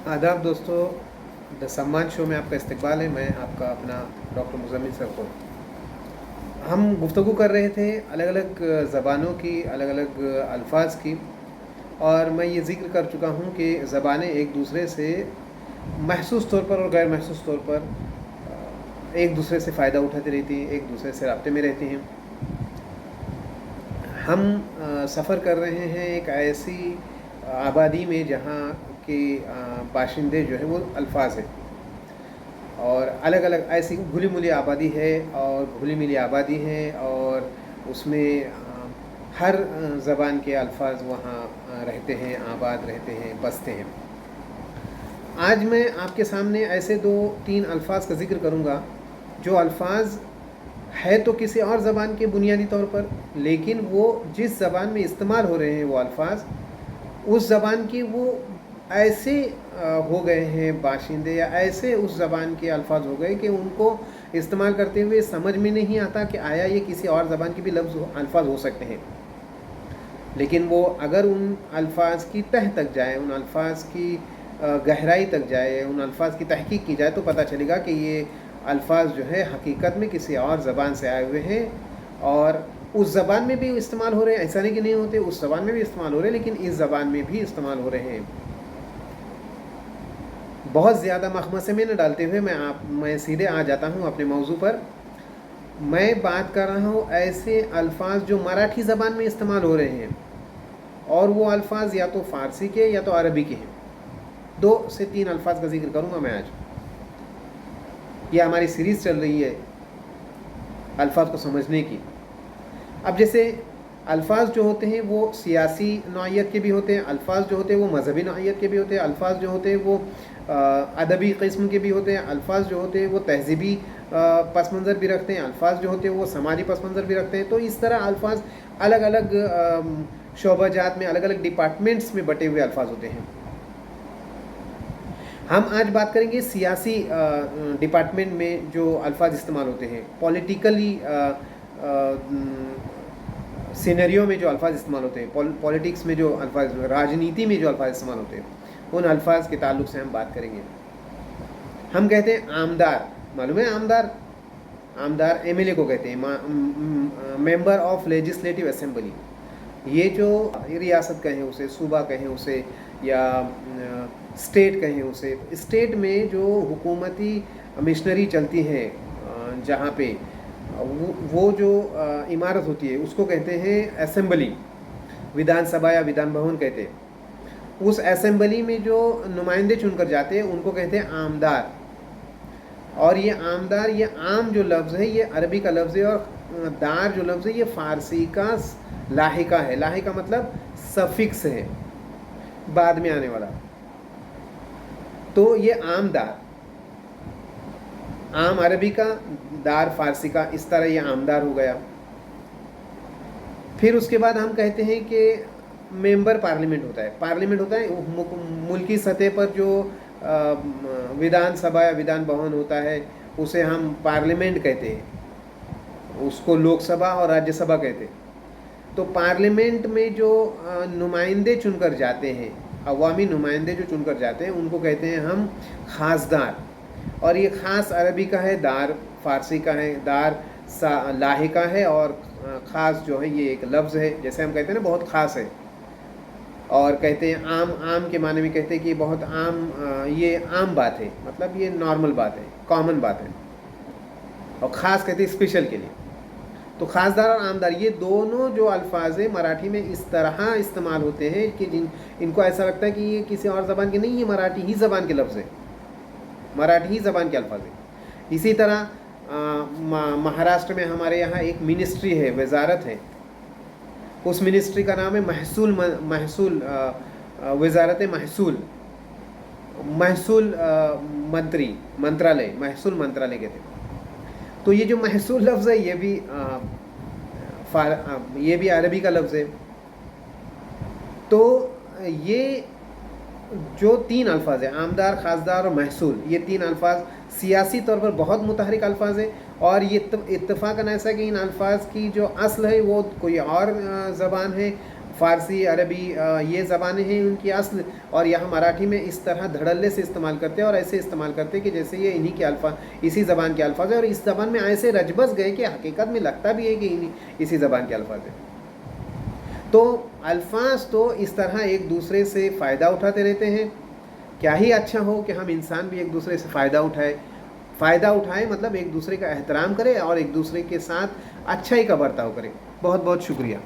आदाब दोस्तों, द सम्मान शो में आपका इस्तकबाल है। मैं आपका अपना डॉक्टर मुज़म्मिल सरफर। हम गुफ्तगू कर रहे थे अलग अलग ज़बानों की, अलग अलग अल्फाज की, और मैं ये ज़िक्र कर चुका हूँ कि ज़बानें एक दूसरे से महसूस तौर पर और गैर महसूस तौर पर एक दूसरे से फ़ायदा उठाती रहती हैं, एक दूसरे से राब्ते में रहती हैं। हम सफ़र कर रहे हैं एक ऐसी आबादी में जहाँ के बाशिंदे जो हैं वो अल्फाज हैं, और अलग अलग ऐसी घुली मिली आबादी है, और घुली मिली आबादी है, और उसमें हर ज़बान के अल्फाज वहाँ रहते हैं, आबाद रहते हैं, बसते हैं। आज मैं आपके सामने ऐसे 2-3 अल्फाज का ज़िक्र करूँगा जो अल्फाज है तो किसी और ज़बान के बुनियादी तौर पर, लेकिन वो जिस ज़बान में इस्तेमाल हो रहे हैं वो अल्फाज उस ज़बान की वो ऐसे हो गए हैं बाशिंदे, या ऐसे उस ज़बान के अल्फाज हो गए कि उनको इस्तेमाल करते हुए समझ में नहीं आता कि आया ये किसी और ज़बान के भी अल्फाज हो सकते हैं। लेकिन वो अगर उन अल्फाज की तह तक जाए, उन अल्फाज की गहराई तक जाए, उन अल्फाज की तहकीक की जाए, तो पता चलेगा कि ये अल्फाज जो है हकीकत में किसी और ज़बान से आए हुए हैं, और उस ज़बान में भी इस्तेमाल हो रहे हैं। ऐसा नहीं कि नहीं होते, उस ज़बान में भी इस्तेमाल हो रहे हैं, लेकिन इस ज़बान में भी इस्तेमाल हो रहे हैं। बहुत ज़्यादा मखमसे में न डालते हुए मैं सीधे आ जाता हूँ अपने मौजू पर। मैं बात कर रहा हूँ ऐसे अल्फाज जो मराठी ज़बान में इस्तेमाल हो रहे हैं, और वो अल्फाज या तो फ़ारसी के या तो अरबी के हैं। 2 से 3 अल्फाज का जिक्र करूँगा मैं आज। ये हमारी सीरीज़ चल रही है अल्फाज को समझने की। अब जैसे अल्फाज जो होते हैं वो सियासी नौइयत के भी होते हैं, अल्फाज जो होते हैं वो मजहबी नौइयत के भी होते हैं, अल्फाज जो होते हैं वो अदबी किस्म के भी होते हैं, अल्फाज जो होते हैं वो तहजीबी पस मंज़र भी रखते हैं, अल्फाज जो होते हैं वो समाजी पस मंज़र भी रखते हैं। तो इस तरह अल्फाज अलग अलग शोबाजात में, अलग अलग डिपार्टमेंट्स में बटे हुए अल्फाज होते हैं। हम आज बात करेंगे सियासी डिपार्टमेंट में जो अल्फाज इस्तेमाल होते हैं, पॉलिटिकली सिनेरियो में जो अल्फाज इस्तेमाल होते हैं, पॉलिटिक्स में जो अल्फाज, राजनीति में जो अल्फाज इस्तेमाल होते हैं, उन अल्फाज के ताल्लुक़ से हम बात करेंगे। हम कहते हैं आमदार, मालूम है आमदार? आमदार एमएलए को कहते हैं, मेंबर ऑफ लेजिस्लेटिव असेंबली। ये जो रियासत कहें उसे, सूबा कहें उसे, या स्टेट कहें उसे, स्टेट में जो हुकूमती मिशनरी चलती हैं, जहाँ पे वो जो इमारत होती है उसको कहते हैं असेंबली, विधानसभा या विधान भवन कहते हैं। उस असेंबली में जो नुमाइंदे चुनकर जाते हैं उनको कहते हैं आमदार। और ये आमदार, ये आम जो लफ्ज़ है ये अरबी का लफ्ज़ है, और दार जो लफ्ज़ है ये फ़ारसी का लाहिका है। लाहिका मतलब सफिक्स है, बाद में आने वाला। तो ये आमदार, आम अरबी का, दार फ़ारसी का, इस तरह ये आमदार हो गया। फिर उसके बाद हम कहते हैं कि मेंबर पार्लियामेंट होता है। पार्लियामेंट होता है मुल्की सतह पर जो विधानसभा या विधान भवन होता है उसे हम पार्लियामेंट कहते हैं, उसको लोकसभा और राज्यसभा कहते हैं। तो पार्लियामेंट में जो नुमाइंदे चुनकर जाते हैं, अवामी नुमाइंदे जो चुनकर जाते हैं, उनको कहते हैं हम खासदार। और ये ख़ास अरबी का है, दार फ़ारसी का है, दार लाहिका है, और ख़ास जो है ये एक लफ्ज़ है। जैसे हम कहते हैं ना बहुत ख़ास है, और कहते हैं आम, आम के माने में कहते हैं कि बहुत आम, ये आम बात है, मतलब ये नॉर्मल बात है, कॉमन बात है। और ख़ास कहते हैं स्पेशल के लिए। तो खासदार और आमदार ये दोनों जो अल्फाज हैं मराठी में इस तरह इस्तेमाल होते हैं कि इनको ऐसा लगता है कि ये किसी और ज़बान के नहीं, ये मराठी ही ज़बान के लफ्ज़ है, मराठी ही ज़बान के अल्फाज है। इसी तरह महाराष्ट्र में हमारे यहाँ एक मिनिस्ट्री है, वजारत है, उस मिनिस्ट्री का नाम है महसूल वजारत महसूल, महसूल मंत्रालय, महसूल मंत्रालय कहते हैं। तो ये जो महसूल लफ्ज़ है ये भी अरबी का लफ्ज़ है। तो ये जो 3 अल्फाज है, आमदार, खासदार और महसूल, ये 3 अल्फाज सियासी तौर पर बहुत मुतहरिक अल्फाज है। और ये इत्तफ़ाक़न ऐसा कि इन अल्फाज की जो असल है वो कोई और ज़बान है, فارسی عربی یہ زبانیں ہیں ان کی اصل، اور یہاں مراٹھی میں اس طرح دھڑلے سے استعمال کرتے ہیں اور ایسے استعمال کرتے ہیں کہ جیسے یہ انہی کے الفاظ، اسی زبان کے الفاظ ہیں، اور اس زبان میں ایسے رچ بس گئے کہ حقیقت میں لگتا بھی ہے کہ اسی زبان کے الفاظ ہیں۔ تو الفاظ تو اس طرح ایک دوسرے سے فائدہ اٹھاتے رہتے ہیں۔ کیا ہی اچھا ہو کہ ہم انسان بھی ایک دوسرے سے فائدہ اٹھائے، مطلب ایک دوسرے کا احترام کرے اور ایک دوسرے کے ساتھ اچھائی کا برتاؤ کرے۔ بہت بہت شکریہ۔